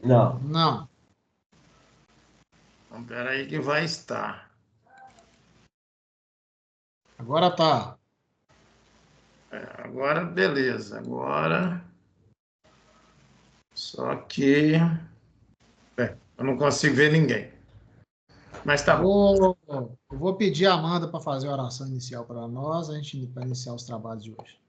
Não. Não. Então, espera aí que vai estar. Agora tá. Agora, beleza. Agora... Só que... eu não consigo ver ninguém. Mas tá bom. Eu vou pedir a Amanda para fazer a oração inicial para nós, a gente vai iniciar os trabalhos de hoje.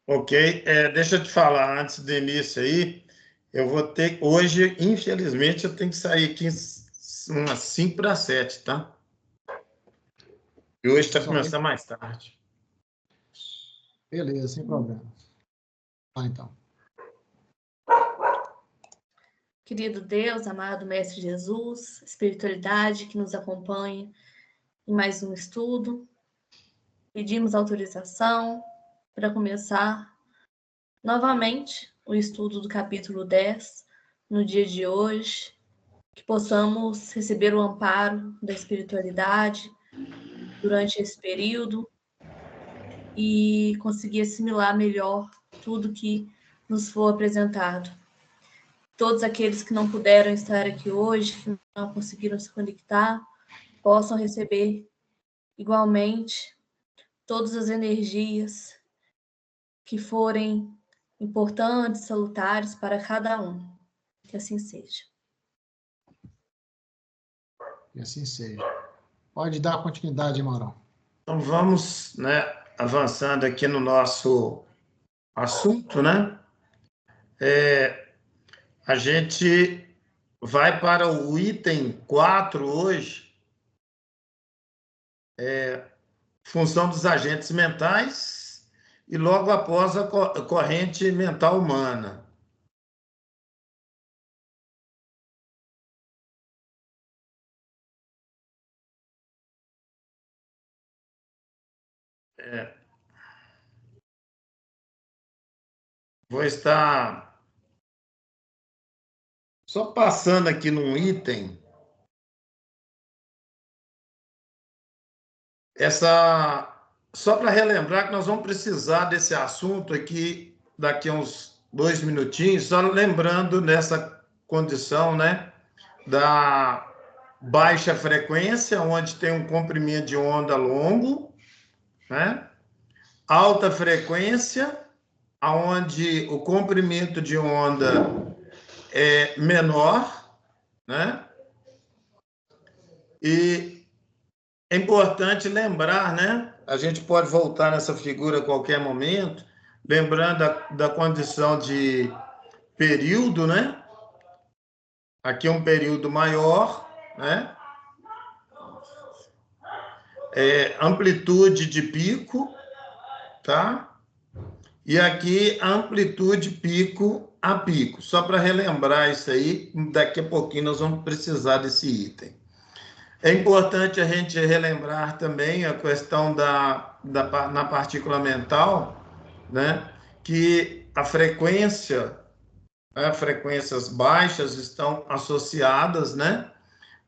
Ok. Deixa eu te falar, antes do início aí, eu vou ter... Hoje, infelizmente, eu tenho que sair aqui umas 5 para 7, tá? E hoje está Só tem... começando mais tarde. Beleza, sem problema. Tá, então. Querido Deus, amado Mestre Jesus, espiritualidade que nos acompanha em mais um estudo, pedimos autorização para começar novamente o estudo do capítulo 10 no dia de hoje, que possamos receber o amparo da espiritualidade durante esse período e conseguir assimilar melhor tudo que nos for apresentado. Todos aqueles que não puderam estar aqui hoje, que não conseguiram se conectar, possam receber igualmente todas as energias que forem importantes, salutares para cada um. Que assim seja. Que assim seja. Pode dar continuidade, Maurão. Então, vamos, né, avançando aqui no nosso assunto, né? A gente vai para o item 4 hoje, função dos agentes mentais, e logo após a corrente mental humana. Vou estar só passando aqui num item. Só para relembrar que nós vamos precisar desse assunto aqui daqui a uns 2 minutinhos, só lembrando nessa condição, né, da baixa frequência, onde tem um comprimento de onda longo, né? Alta frequência, onde o comprimento de onda é menor, né? E é importante lembrar, né? A gente pode voltar nessa figura a qualquer momento, lembrando da condição de período, né? Aqui é um período maior, né? Amplitude de pico, tá? E aqui amplitude pico a pico. Só para relembrar isso aí, daqui a pouquinho nós vamos precisar desse item. É importante a gente relembrar também a questão na partícula mental, né? Que frequências baixas estão associadas, né?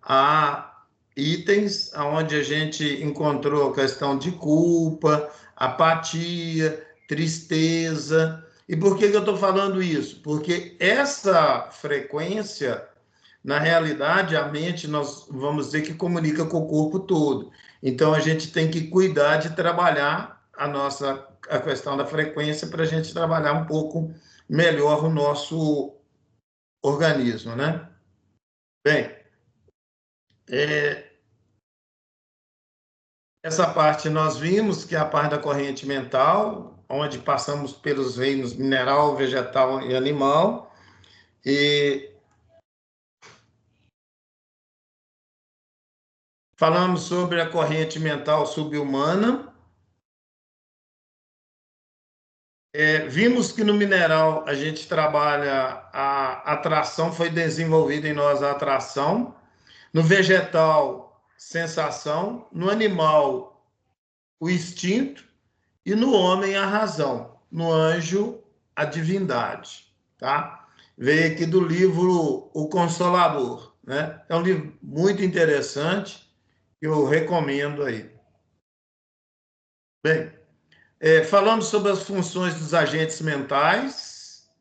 A itens onde a gente encontrou a questão de culpa, apatia, tristeza. E por que eu estou falando isso? Porque essa frequência, na realidade, a mente, nós vamos dizer que comunica com o corpo todo. Então, a gente tem que cuidar de trabalhar a questão da frequência para a gente trabalhar um pouco melhor o nosso organismo, né? Bem, essa parte nós vimos que é a parte da corrente mental, onde passamos pelos reinos mineral, vegetal e animal, e falamos sobre a corrente mental subhumana. Vimos que no mineral a gente trabalha a atração, foi desenvolvida em nós a atração, no vegetal, sensação, no animal, o instinto, e no homem, a razão, no anjo, a divindade, tá? Veio aqui do livro O Consolador, né? É um livro muito interessante, que eu recomendo aí. Bem, falamos sobre as funções dos agentes mentais,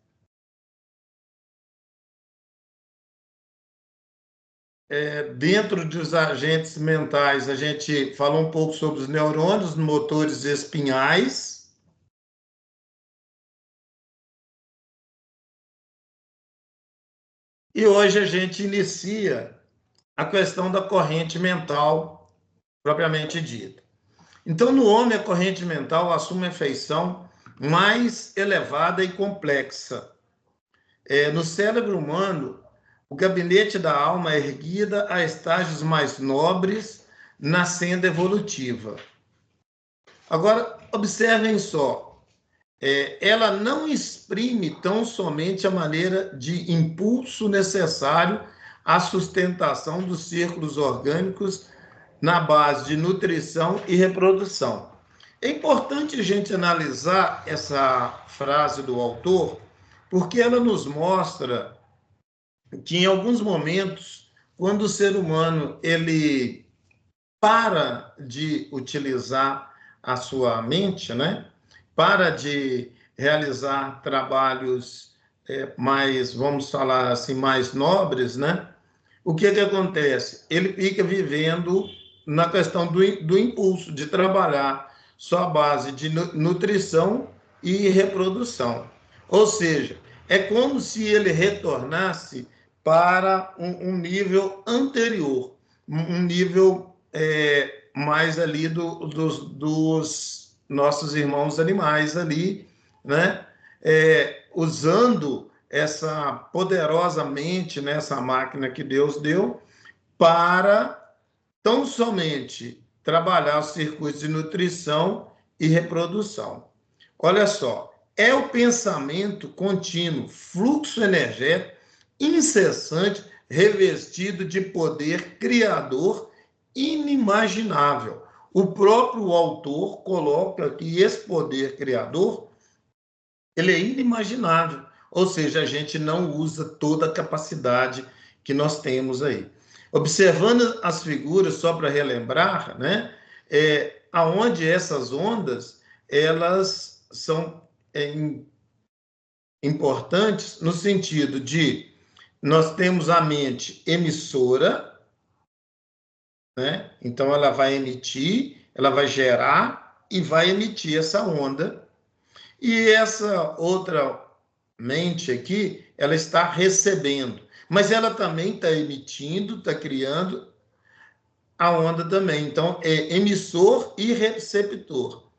Dentro dos agentes mentais, a gente falou um pouco sobre os neurônios, motores espinhais. E hoje a gente inicia a questão da corrente mental propriamente dita. Então, no homem, a corrente mental assume a feição mais elevada e complexa. No cérebro humano, o gabinete da alma é erguida a estágios mais nobres na senda evolutiva. Agora, observem só, ela não exprime tão somente a maneira de impulso necessário à sustentação dos círculos orgânicos na base de nutrição e reprodução. É importante a gente analisar essa frase do autor, porque ela nos mostra que em alguns momentos, quando o ser humano ele para de utilizar a sua mente, né? Para de realizar trabalhos mais, vamos falar assim, mais nobres, né? O que acontece? Ele fica vivendo na questão do impulso, de trabalhar só a base de nutrição e reprodução. Ou seja, é como se ele retornasse para um nível anterior, um nível mais ali dos nossos irmãos animais ali, né? Usando essa poderosa mente, né, essa máquina que Deus deu, para tão somente trabalhar os circuitos de nutrição e reprodução. Olha só, é o pensamento contínuo, fluxo energético incessante, revestido de poder criador inimaginável. O próprio autor coloca que esse poder criador ele é inimaginável, ou seja, a gente não usa toda a capacidade que nós temos aí. Observando as figuras, só para relembrar, né, aonde essas ondas, elas são importantes no sentido de nós temos a mente emissora, né? Então ela vai emitir, ela vai gerar e vai emitir essa onda. E essa outra mente aqui, ela está recebendo, mas ela também está emitindo, está criando a onda também. Então, é emissor e receptor.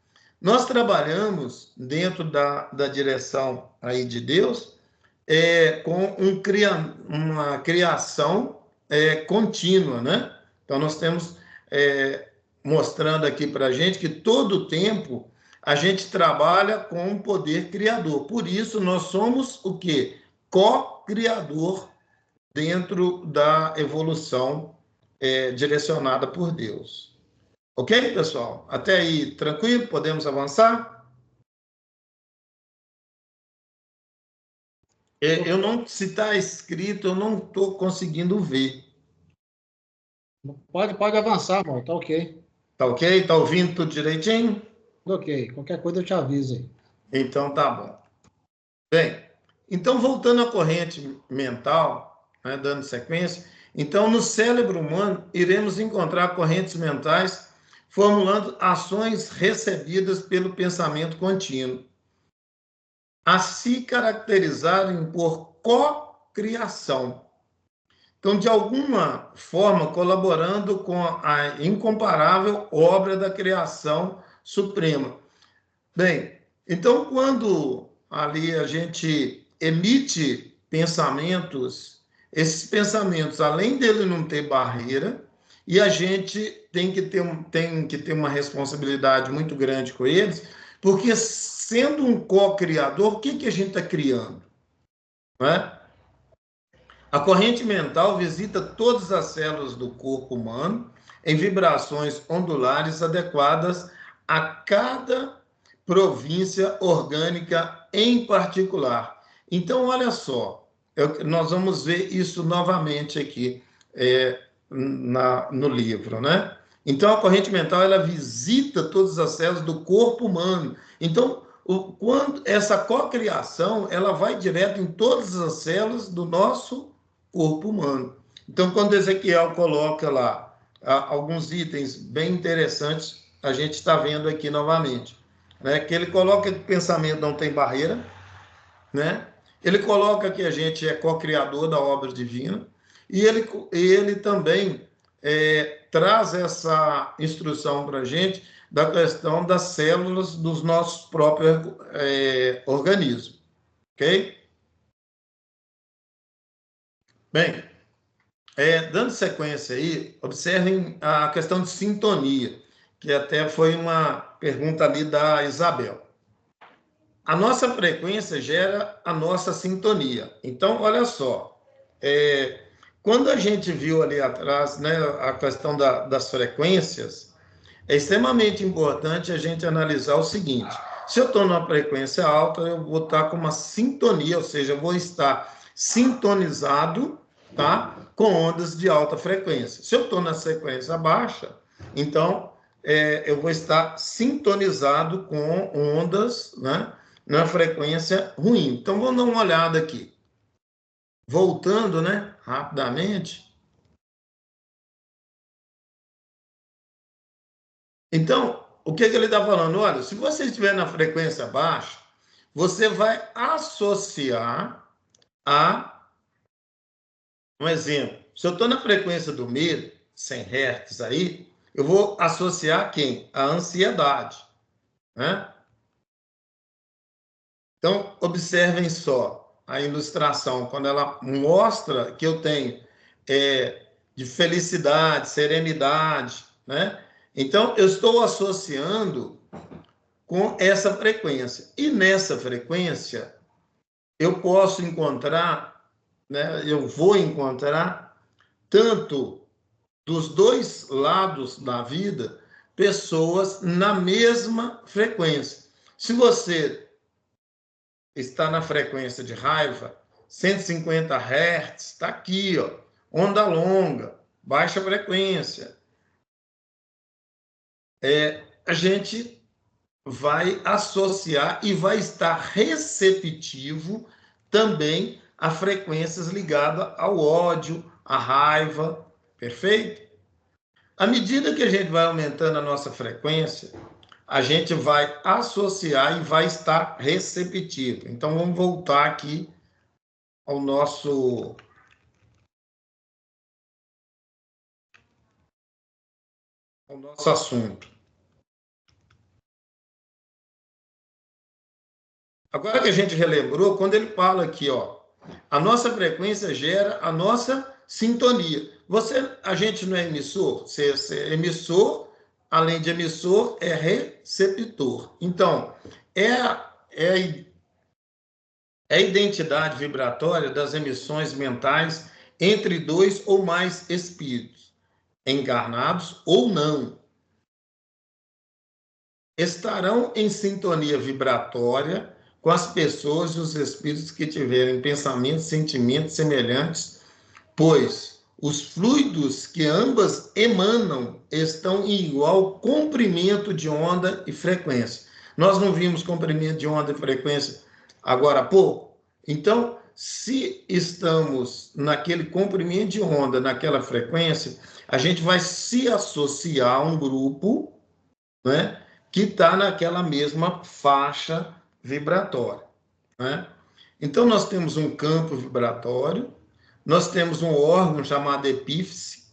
Nós trabalhamos dentro da direção aí de Deus com uma criação contínua, né? Então, nós temos mostrando aqui para a gente que todo o tempo a gente trabalha com um poder criador. Por isso, nós somos o quê? Co-criador dentro da evolução direcionada por Deus. Ok, pessoal? Até aí, tranquilo? Podemos avançar? Eu não, se está escrito, eu não estou conseguindo ver. Pode avançar, amor. Tá ok. Tá ok? Está ouvindo tudo direitinho? Ok. Qualquer coisa eu te aviso aí. Então, tá bom. Bem, então, voltando à corrente mental, né, dando sequência, então, no cérebro humano, iremos encontrar correntes mentais formulando ações recebidas pelo pensamento contínuo, a se caracterizarem por cocriação. Então, de alguma forma, colaborando com a incomparável obra da criação suprema. Bem, então, quando ali a gente emite pensamentos, esses pensamentos, além dele não ter barreira, e a gente tem que ter uma responsabilidade muito grande com eles, porque sendo um co-criador, o que a gente está criando? Não é? A corrente mental visita todas as células do corpo humano em vibrações ondulares adequadas a cada província orgânica em particular. Então, olha só, nós vamos ver isso novamente aqui no livro, né? Então, a corrente mental, ela visita todas as células do corpo humano. Então, quando essa cocriação, ela vai direto em todas as células do nosso corpo humano. Então, quando Ezequiel coloca lá alguns itens bem interessantes, a gente está vendo aqui novamente, né? Que ele coloca que o pensamento não tem barreira, né? Ele coloca que a gente é co-criador da obra divina, e ele também traz essa instrução para a gente da questão das células dos nossos próprios organismos, ok? Bem, dando sequência aí, observem a questão de sintonia, que até foi uma pergunta ali da Isabel. A nossa frequência gera a nossa sintonia. Então, olha só, quando a gente viu ali atrás, né, a questão das frequências, é extremamente importante a gente analisar o seguinte: se eu estou numa frequência alta, eu vou estar com uma sintonia, ou seja, eu vou estar sintonizado, tá, com ondas de alta frequência. Se eu estou na frequência baixa, então eu vou estar sintonizado com ondas, né, na frequência ruim. Então, vamos dar uma olhada aqui. Voltando, né, rapidamente. Então, o que ele está falando? Olha, se você estiver na frequência baixa, você vai associar a um exemplo. Se eu estou na frequência do medo, 100 Hz aí, eu vou associar quem? A ansiedade, né? Então, observem só a ilustração, quando ela mostra que eu tenho de felicidade, serenidade, né? Então, eu estou associando com essa frequência. E nessa frequência, eu posso encontrar, né? Eu vou encontrar, tanto dos dois lados da vida, pessoas na mesma frequência. Se você está na frequência de raiva, 150 Hz, está aqui, ó, onda longa, baixa frequência. A gente vai associar e vai estar receptivo também a frequências ligadas ao ódio, à raiva, perfeito? À medida que a gente vai aumentando a nossa frequência, a gente vai associar e vai estar receptivo. Então, vamos voltar aqui ao nosso assunto. Agora que a gente relembrou, quando ele fala aqui, ó, a nossa frequência gera a nossa sintonia. A gente não é emissor? Você é emissor, além de emissor, é receptor. Então, é a identidade vibratória das emissões mentais entre dois ou mais espíritos, encarnados ou não. Estarão em sintonia vibratória com as pessoas e os espíritos que tiverem pensamentos, sentimentos semelhantes, pois os fluidos que ambas emanam estão em igual comprimento de onda e frequência. Nós não vimos comprimento de onda e frequência agora há pouco? Então, se estamos naquele comprimento de onda, naquela frequência, a gente vai se associar a um grupo, né, que está naquela mesma faixa vibratória, né? Então, nós temos um campo vibratório, nós temos um órgão chamado epífise,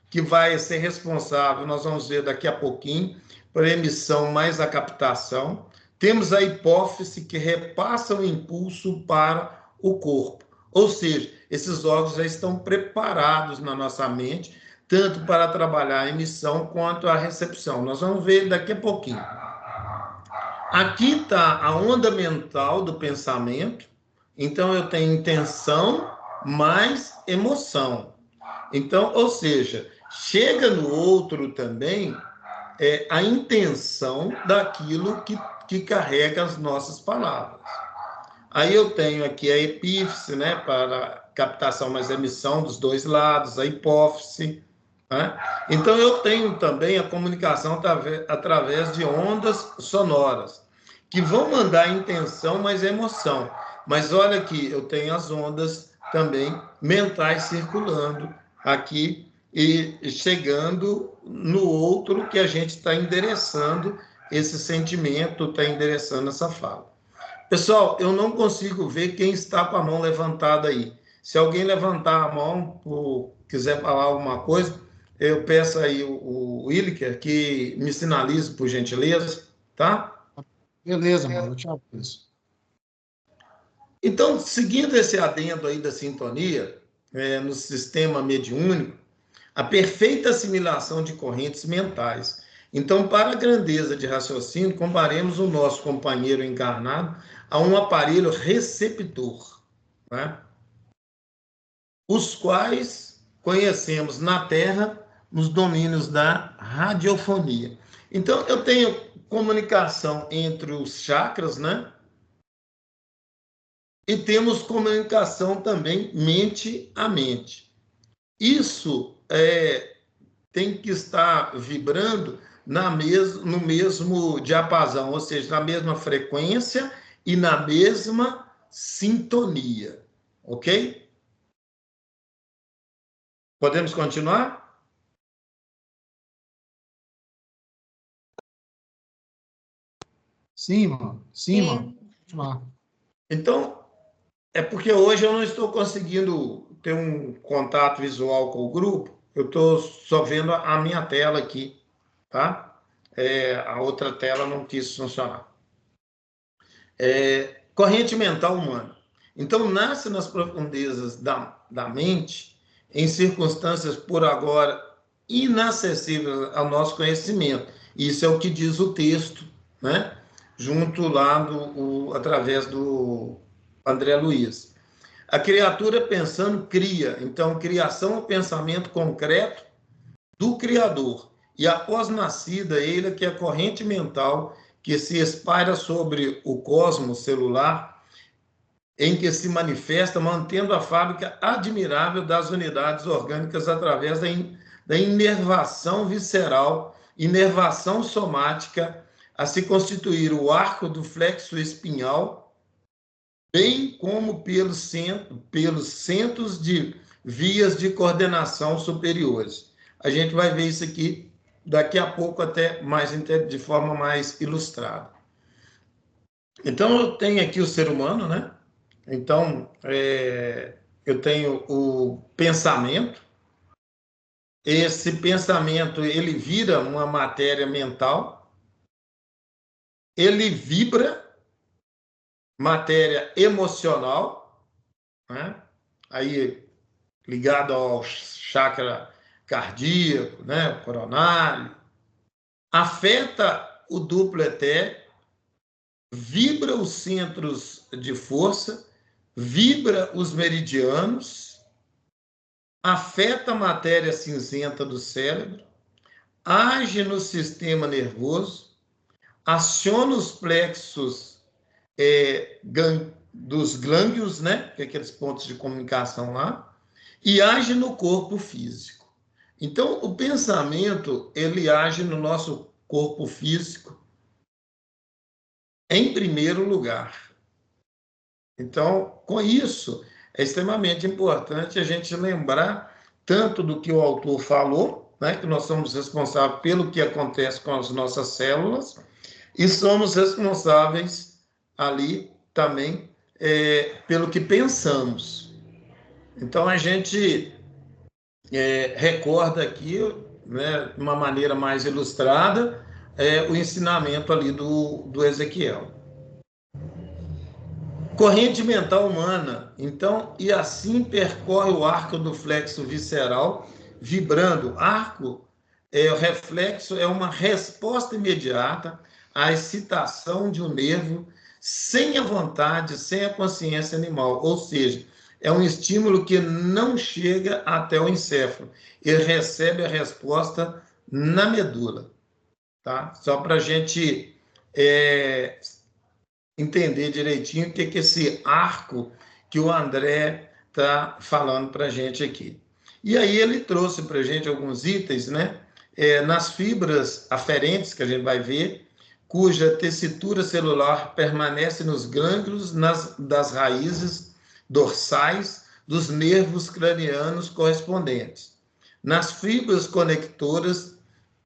que vai ser responsável, nós vamos ver daqui a pouquinho, por emissão mais a captação. Temos a hipófise, que repassa o impulso para o corpo. Ou seja, esses órgãos já estão preparados na nossa mente, tanto para trabalhar a emissão quanto a recepção. Nós vamos ver daqui a pouquinho. Aqui está a onda mental do pensamento. Então, eu tenho intenção mais emoção. Então, ou seja, chega no outro também a intenção daquilo que carrega as nossas palavras. Aí eu tenho aqui a epífise, né, para captação mais emissão dos dois lados, a hipófise, né? Então, eu tenho também a comunicação através de ondas sonoras, que vão mandar intenção mais emoção. Mas olha aqui, eu tenho as ondas também mentais circulando aqui e chegando no outro que a gente está endereçando esse sentimento, está endereçando essa fala. Pessoal, eu não consigo ver quem está com a mão levantada aí. Se alguém levantar a mão, quiser falar alguma coisa, eu peço aí o Williker que me sinalize, por gentileza, tá? Beleza, mano, eu te aviso. Então, seguindo esse adendo aí da sintonia, no sistema mediúnico, a perfeita assimilação de correntes mentais. Então, para a grandeza de raciocínio, comparemos o nosso companheiro encarnado a um aparelho receptor, né? Os quais conhecemos na Terra nos domínios da radiofonia. Então, eu tenho comunicação entre os chakras, né? E temos comunicação também mente a mente. Isso tem que estar vibrando no mesmo diapasão, ou seja, na mesma frequência e na mesma sintonia, ok? Podemos continuar? Sim, mano. Sim, mano. Continuar. Então, é porque hoje eu não estou conseguindo ter um contato visual com o grupo, eu estou só vendo a minha tela aqui, tá? A outra tela não quis funcionar. Corrente mental humana. Então, nasce nas profundezas da mente, em circunstâncias por agora inacessíveis ao nosso conhecimento. Isso é o que diz o texto, né? Junto lá através do André Luiz. A criatura pensando cria. Então, criação é o pensamento concreto do Criador. E após nascida, ele é que é a corrente mental que se espalha sobre o cosmos celular, em que se manifesta mantendo a fábrica admirável das unidades orgânicas através da inervação visceral, inervação somática, a se constituir o arco do flexo espinhal, bem como pelos centros de vias de coordenação superiores. A gente vai ver isso aqui daqui a pouco, até mais de forma mais ilustrada. Então, eu tenho aqui o ser humano, né? Então, eu tenho o pensamento. Esse pensamento, ele vira uma matéria mental. Ele vibra matéria emocional, né? Aí, ligado ao chakra cardíaco, né? Coronário. Afeta o duplo etérico, vibra os centros de força, vibra os meridianos, afeta a matéria cinzenta do cérebro, age no sistema nervoso, aciona os plexos dos glândulos, né, que é aqueles pontos de comunicação lá, e age no corpo físico. Então, o pensamento, ele age no nosso corpo físico em primeiro lugar. Então, com isso, é extremamente importante a gente lembrar tanto do que o autor falou, né, que nós somos responsáveis pelo que acontece com as nossas células, e somos responsáveis ali também pelo que pensamos. Então, a gente recorda aqui, né, de uma maneira mais ilustrada, o ensinamento ali do Ezequiel. Corrente mental humana, então, e assim percorre o arco do flexo visceral, vibrando. Arco, o reflexo é uma resposta imediata à excitação de um nervo, sem a vontade, sem a consciência animal, ou seja, é um estímulo que não chega até o encéfalo, ele recebe a resposta na medula, tá? Só para a gente entender direitinho o que é esse arco que o André está falando para a gente aqui. E aí ele trouxe para a gente alguns itens, né? Nas fibras aferentes, que a gente vai ver, cuja tessitura celular permanece nos glândulos das raízes dorsais dos nervos cranianos correspondentes. nas fibras conectoras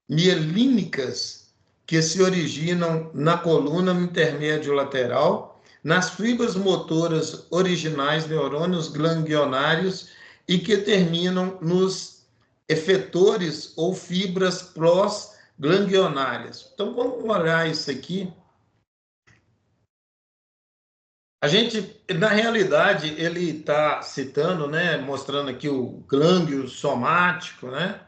mielínicas que se originam na coluna intermédio lateral, nas fibras motoras originais, neurônios ganglionários, e que terminam nos efetores ou fibras pós-ganglionárias. Então, vamos olhar isso aqui. A gente, na realidade, ele está citando, né, mostrando aqui o gânglio somático, né?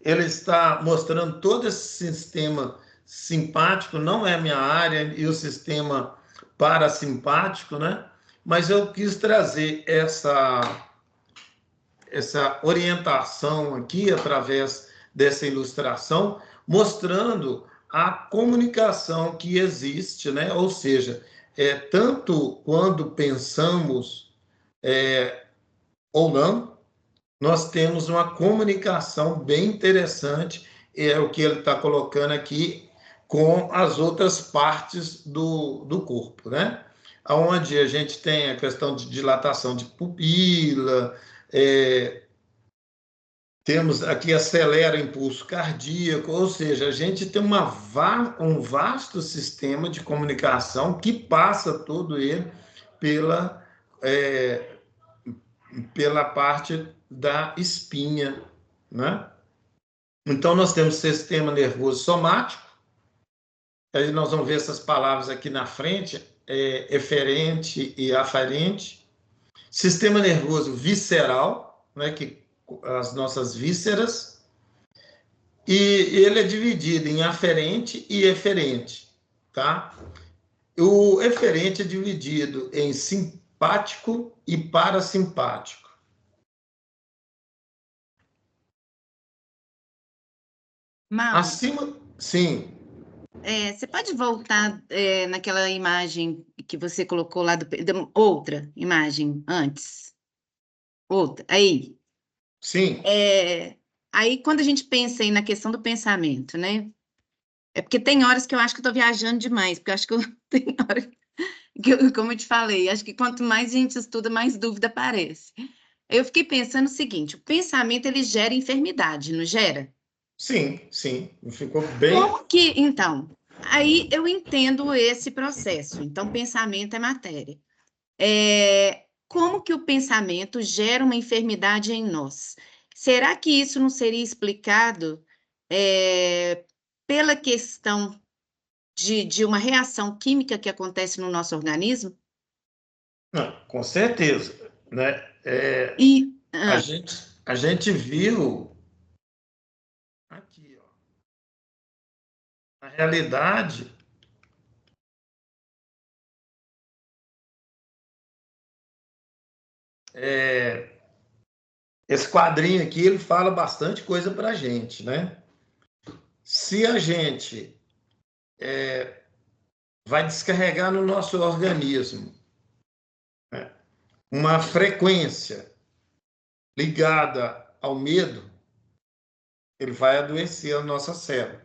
Ele está mostrando todo esse sistema simpático, não é a minha área, e o sistema parasimpático, né? Mas eu quis trazer essa orientação aqui, através dessa ilustração, mostrando a comunicação que existe, né? Ou seja, tanto quando pensamos ou não, nós temos uma comunicação bem interessante, é o que ele está colocando aqui, com as outras partes do corpo, né? Onde a gente tem a questão de dilatação de pupila, temos aqui acelera impulso cardíaco, ou seja, a gente tem um vasto sistema de comunicação que passa todo ele pela parte da espinha, né? Então, nós temos sistema nervoso somático, aí nós vamos ver essas palavras aqui na frente, eferente e aferente. Sistema nervoso visceral, né, que as nossas vísceras, e ele é dividido em aferente e eferente, tá? O eferente é dividido em simpático e parasimpático. Mauro, Acima, sim. você pode voltar naquela imagem que você colocou lá, outra imagem antes? Outra, aí. Sim. Aí, quando a gente pensa aí na questão do pensamento, né? É porque tem horas que eu acho que eu estou viajando demais, porque eu acho que tem horas que, como eu te falei, acho que quanto mais a gente estuda, mais dúvida aparece. Eu fiquei pensando o seguinte, o pensamento, ele gera enfermidade, não gera? Sim, sim. Ficou bem... Como que, então, aí eu entendo esse processo. Então, pensamento é matéria. Como que o pensamento gera uma enfermidade em nós? Será que isso não seria explicado pela questão de uma reação química que acontece no nosso organismo? Não, com certeza, né? A gente viu aqui, ó, na realidade, esse quadrinho aqui, ele fala bastante coisa para a gente, né? Se a gente vai descarregar no nosso organismo, né, uma frequência ligada ao medo, ele vai adoecer a nossa célula,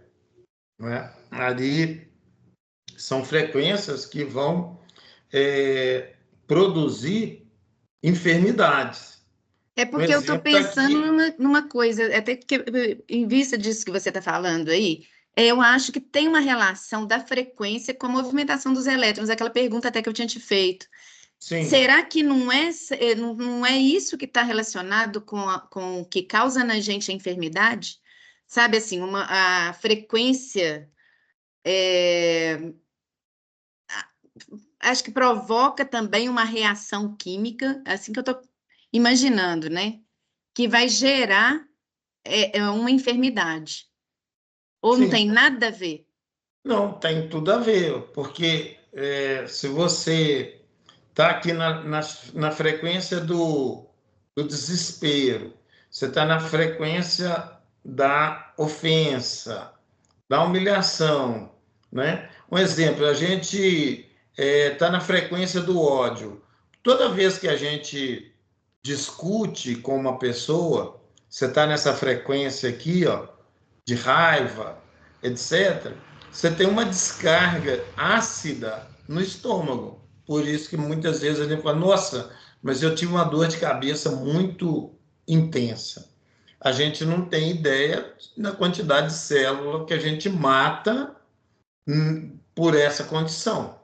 né? Ali são frequências que vão produzir enfermidades. É porque eu estou pensando numa coisa, até que, em vista disso que você está falando aí, eu acho que tem uma relação da frequência com a movimentação dos elétrons, aquela pergunta até que eu tinha te feito. Sim. Será que não é isso que está relacionado com o que causa na gente a enfermidade? Sabe, assim, a frequência... acho que provoca também uma reação química, assim que eu estou imaginando, né? Que vai gerar uma enfermidade. Ou Sim. não tem nada a ver? Não, tem tudo a ver, porque se você está aqui na frequência do desespero, você está na frequência da ofensa, da humilhação, né? Um exemplo, a gente está na frequência do ódio. Toda vez que a gente discute com uma pessoa, você está nessa frequência aqui, ó, de raiva, etc., você tem uma descarga ácida no estômago. Por isso que muitas vezes a gente fala, nossa, mas eu tive uma dor de cabeça muito intensa. a gente não tem ideia da quantidade de célula que a gente mata por essa condição,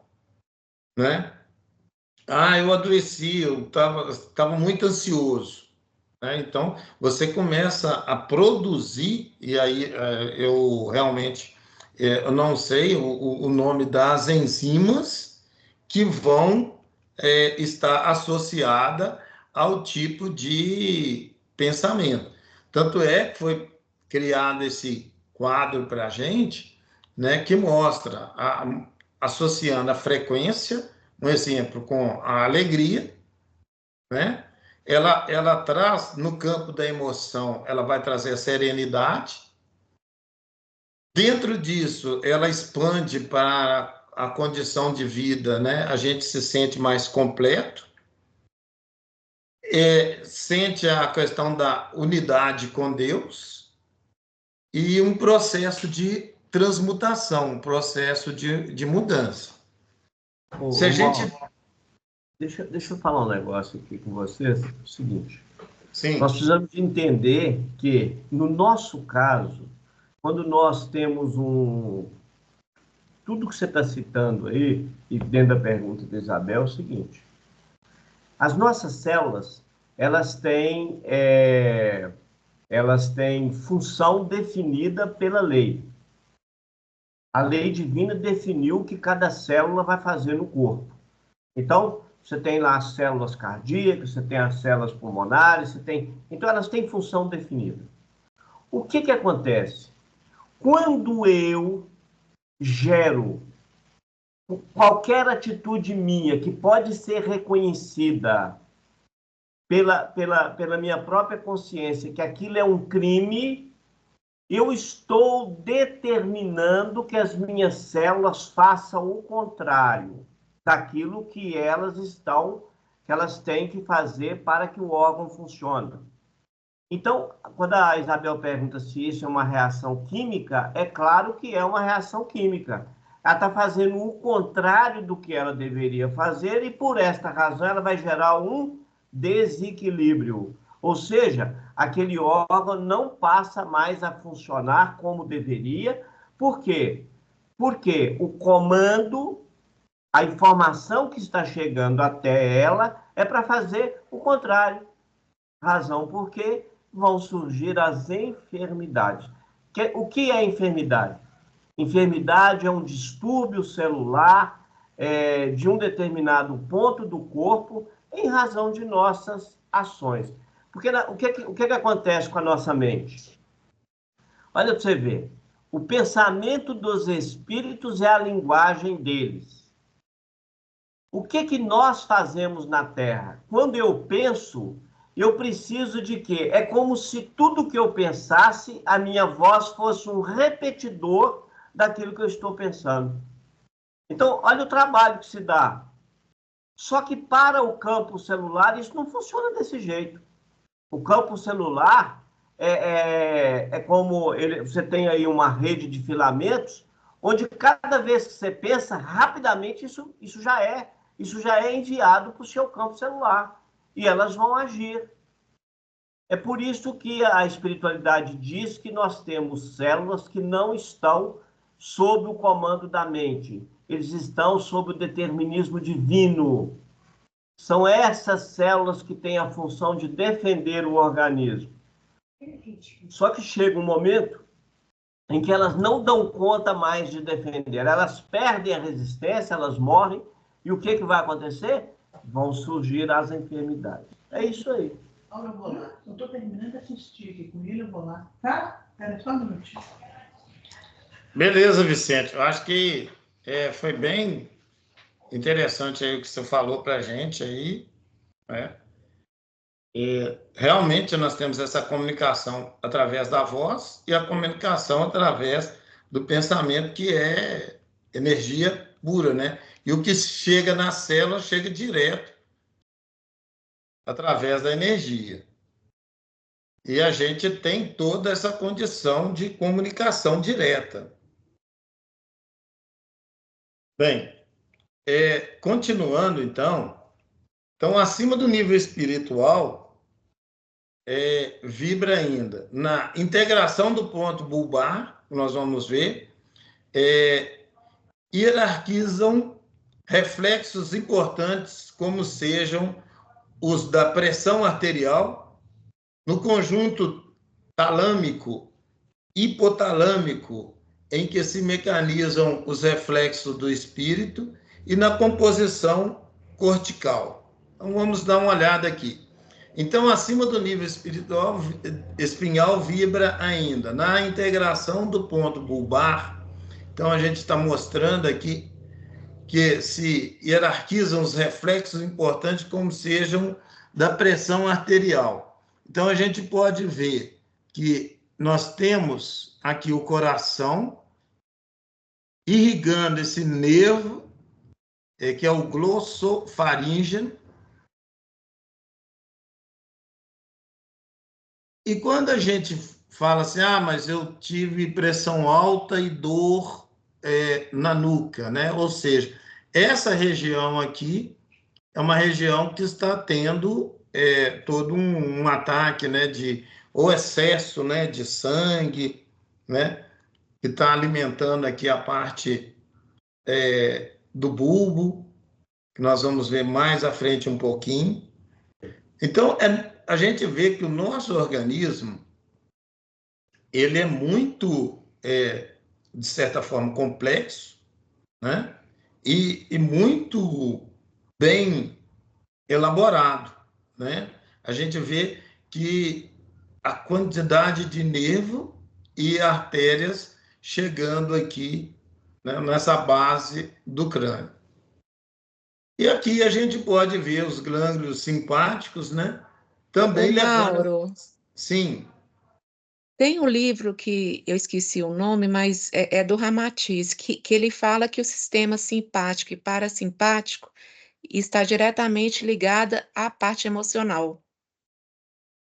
né? Ah, eu adoeci, eu estava muito ansioso, né? Então, você começa a produzir, e aí eu realmente eu não sei o nome das enzimas que vão estar associada ao tipo de pensamento. Tanto é que foi criado esse quadro para a gente, né, que mostra, associando a frequência, um exemplo, com a alegria, né? Ela traz, no campo da emoção, ela vai trazer a serenidade. Dentro disso, ela expande para a condição de vida, né? A gente se sente mais completo, sente a questão da unidade com Deus e um processo de transmutação, um processo de mudança. Se a gente... Deixa eu falar um negócio aqui com vocês. É o seguinte, Sim. Nós precisamos entender que, no nosso caso, quando nós temos tudo que você está citando aí, e dentro da pergunta da Isabel, é o seguinte: as nossas células, elas têm função definida pela lei. A lei divina definiu o que cada célula vai fazer no corpo. Então, você tem lá as células cardíacas, você tem as células pulmonares, então elas têm função definida. O que acontece? Quando eu gero qualquer atitude minha que pode ser reconhecida pela minha própria consciência que aquilo é um crime, eu estou determinando que as minhas células façam o contrário daquilo que elas têm que fazer para que o órgão funcione. Então, quando a Isabel pergunta se isso é uma reação química, é claro que é uma reação química. Ela está fazendo o contrário do que ela deveria fazer e, por esta razão, ela vai gerar um desequilíbrio. Ou seja, aquele órgão não passa mais a funcionar como deveria. Por quê? Porque o comando, a informação que está chegando até ela é para fazer o contrário. Razão porque vão surgir as enfermidades. O que é enfermidade? Enfermidade é um distúrbio celular de um determinado ponto do corpo em razão de nossas ações. Porque o que acontece com a nossa mente? Olha para você ver. O pensamento dos espíritos é a linguagem deles. O que nós fazemos na Terra? Quando eu penso, eu preciso de quê? É como se tudo que eu pensasse, a minha voz fosse um repetidor daquilo que eu estou pensando. Então, olha o trabalho que se dá. Só que para o campo celular, isso não funciona desse jeito. O campo celular é como você tem aí uma rede de filamentos, onde cada vez que você pensa, rapidamente isso já é enviado para o seu campo celular. E elas vão agir. É por isso que a espiritualidade diz que nós temos células que não estão sob o comando da mente. Eles estão sob o determinismo divino. São essas células que têm a função de defender o organismo. Só que chega um momento em que elas não dão conta mais de defender. Elas perdem a resistência, elas morrem. E o que vai acontecer? Vão surgir as enfermidades. É isso aí. Olha, eu vou lá. Eu estou terminando de assistir aqui com ele, eu vou lá. Tá? Espera só um minutinho. Beleza, Vicente. Eu acho que foi bem interessante aí o que você falou para a gente aí, né? Realmente nós temos essa comunicação através da voz e a comunicação através do pensamento, que é energia pura, né? E o que chega na célula chega direto através da energia. E a gente tem toda essa condição de comunicação direta. Bem, continuando então, acima do nível espiritual, vibra ainda. Na integração do ponto bulbar, nós vamos ver, hierarquizam reflexos importantes, como sejam os da pressão arterial, no conjunto talâmico, hipotalâmico, em que se mecanizam os reflexos do espírito, e na composição cortical. Então, vamos dar uma olhada aqui. Então, acima do nível espinhal, vibra ainda. Na integração do ponto bulbar, então, a gente está mostrando aqui que se hierarquizam os reflexos importantes como sejam da pressão arterial. Então, a gente pode ver que nós temos aqui o coração irrigando esse nervo, que é o glossofaríngeo. E quando a gente fala assim, mas eu tive pressão alta e dor na nuca, né? Ou seja, essa região aqui é uma região que está tendo todo um ataque, né, ou excesso, né, de sangue, né, que está alimentando aqui a parte do bulbo, que nós vamos ver mais à frente um pouquinho. Então, a gente vê que o nosso organismo, ele é muito, de certa forma, complexo, né, e muito bem elaborado, né? A gente vê que a quantidade de nervo e artérias chegando aqui, né, nessa base do crânio. E aqui a gente pode ver os glândulos simpáticos, né? Também Mauro, Sim. tem um livro que eu esqueci o nome, mas é do Ramatiz, que ele fala que o sistema simpático e parasimpático está diretamente ligada à parte emocional.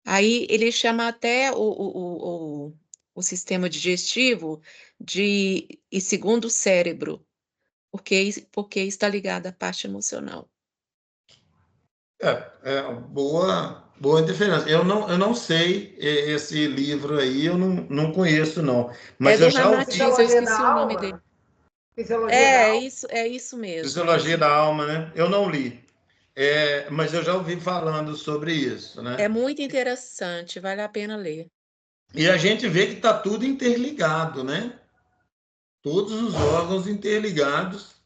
Aí ele chama até o sistema digestivo de segundo cérebro, porque está ligado à parte emocional. Boa diferença. Eu não sei esse livro aí, eu não conheço, não. Mas do Ramatiz, eu esqueci o nome dele. É isso mesmo. Fisiologia da Alma, né? Eu não li. Mas eu já ouvi falando sobre isso, né? É muito interessante, vale a pena ler. E a gente vê que está tudo interligado, né? Todos os órgãos interligados.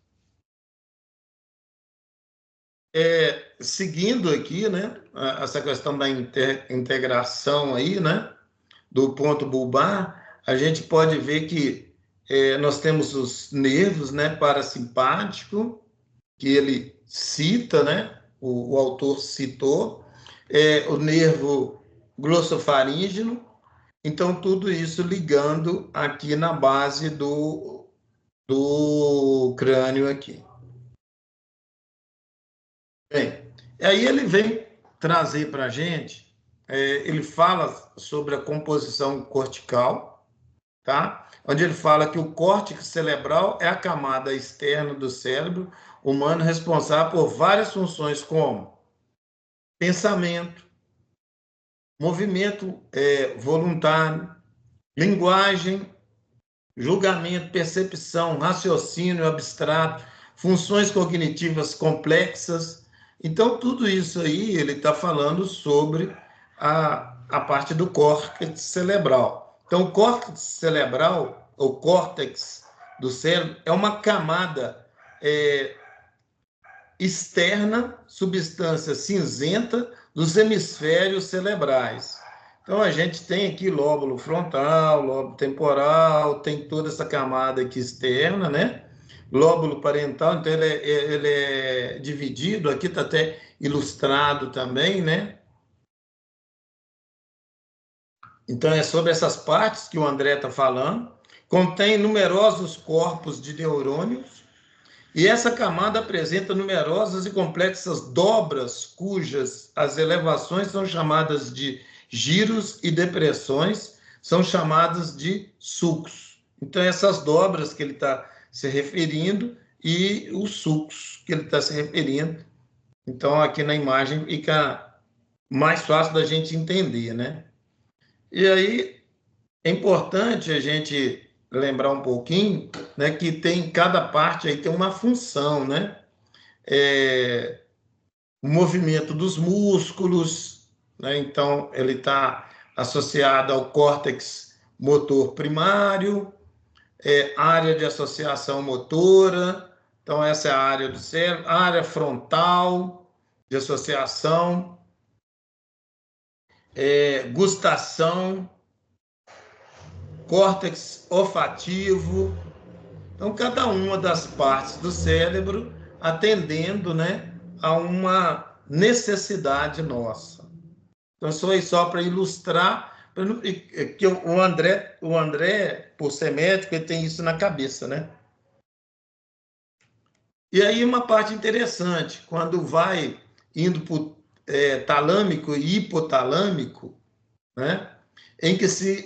Seguindo aqui, né? Essa questão da integração aí, né? Do ponto bulbar, a gente pode ver que nós temos os nervos, né? Parasimpático, que ele cita, né? O autor citou, o nervo glossofaríngeo. Então, tudo isso ligando aqui na base do crânio aqui. Bem, aí ele vem trazer para a gente, ele fala sobre a composição cortical, tá? Onde ele fala que o córtex cerebral é a camada externa do cérebro humano responsável por várias funções como pensamento, movimento voluntário, linguagem, julgamento, percepção, raciocínio abstrato, funções cognitivas complexas. Então, tudo isso aí, ele está falando sobre a parte do córtex cerebral. Então, o córtex cerebral, ou córtex do cérebro, é uma camada externa, substância cinzenta, dos hemisférios cerebrais. Então, a gente tem aqui lóbulo frontal, lóbulo temporal, tem toda essa camada aqui externa, né? Lóbulo parental, então ele é dividido, aqui está até ilustrado também, né? Então, é sobre essas partes que o André está falando. Contém numerosos corpos de neurônios, e essa camada apresenta numerosas e complexas dobras, cujas as elevações são chamadas de giros e depressões são chamadas de sulcos. Então, essas dobras que ele está se referindo e os sulcos que ele está se referindo. Então, aqui na imagem fica mais fácil da gente entender, né? E aí é importante a gente lembrar um pouquinho, né, que tem cada parte aí tem uma função, né? O movimento dos músculos, né? Então ele está associado ao córtex motor primário, área de associação motora, então essa é a área do cérebro, área frontal de associação, gustação, córtex olfativo. Então, cada uma das partes do cérebro atendendo, né, a uma necessidade nossa. Então, só para ilustrar, que o André, por ser médico, ele tem isso na cabeça, né? E aí uma parte interessante, quando vai indo para o talâmico e hipotalâmico, né? Em que se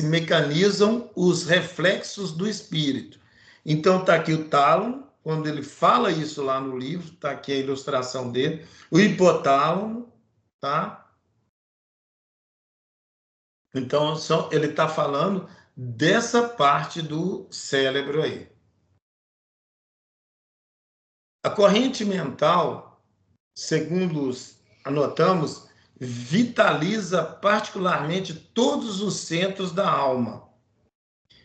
mecanizam os reflexos do espírito. Então, está aqui o tálamo, quando ele fala isso lá no livro, está aqui a ilustração dele, o hipotálamo, tá? Então, ele está falando dessa parte do cérebro aí. A corrente mental, segundo anotamos, vitaliza particularmente todos os centros da alma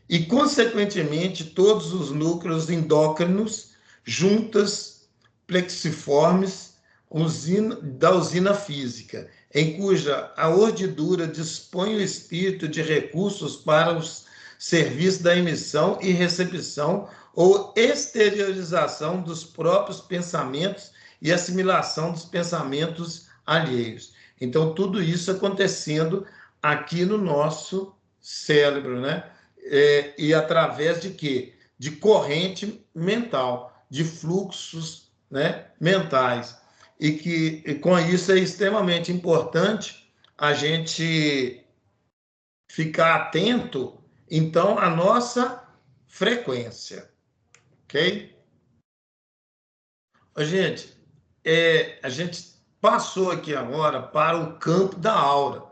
e, consequentemente, todos os núcleos endócrinos, juntas, plexiformes, da usina física, em cuja a urdidura dispõe o espírito de recursos para os serviços da emissão e recepção ou exteriorização dos próprios pensamentos e assimilação dos pensamentos alheios. Então, tudo isso acontecendo aqui no nosso cérebro, né? E através de quê? De corrente mental, de fluxos, né, mentais. E com isso é extremamente importante a gente ficar atento, então, à nossa frequência. Ok? Gente, a gente passou aqui agora para o campo da aura.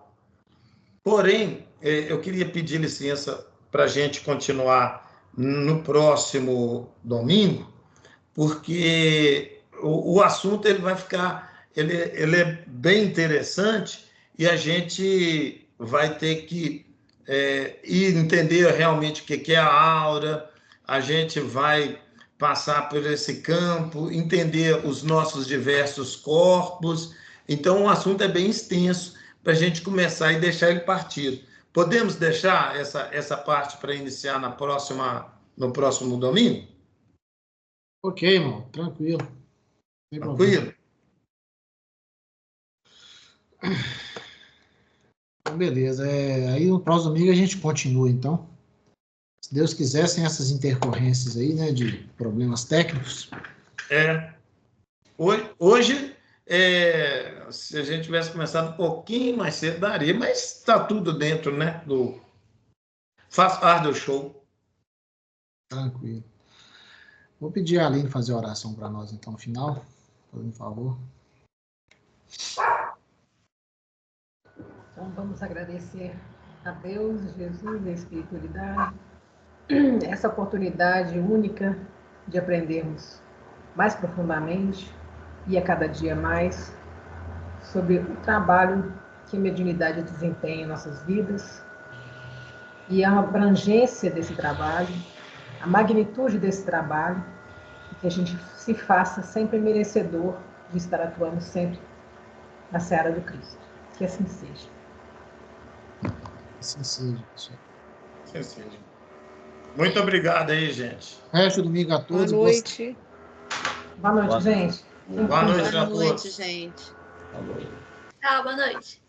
Porém, eu queria pedir licença para a gente continuar no próximo domingo, porque o assunto ele vai ficar, ele é bem interessante e a gente vai ter que ir entender realmente o que é a aura, a gente vai passar por esse campo, entender os nossos diversos corpos. Então, o assunto é bem extenso para a gente começar e deixar ele partido. Podemos deixar essa parte para iniciar no próximo domingo? Ok, irmão, tranquilo. Tranquilo? Então, beleza. Aí no próximo domingo a gente continua, então. Se Deus quiser, sem essas intercorrências aí, né, de problemas técnicos. Hoje, se a gente tivesse começado um pouquinho mais cedo, daria, mas está tudo dentro, né, faz parte do show. Tranquilo. Vou pedir a Aline fazer a oração para nós, então, no final. Por favor. Então, vamos agradecer a Deus, Jesus e a espiritualidade, essa oportunidade única de aprendermos mais profundamente e a cada dia mais sobre o trabalho que a mediunidade desempenha em nossas vidas e a abrangência desse trabalho, a magnitude desse trabalho, e que a gente se faça sempre merecedor de estar atuando sempre na seara do Cristo. Que assim seja. Assim seja, pessoal. Assim seja. Muito obrigado aí, gente. Resto domingo a todos. Boa noite. Boa noite, gente. Boa noite a todos. gente. Tchau, boa noite.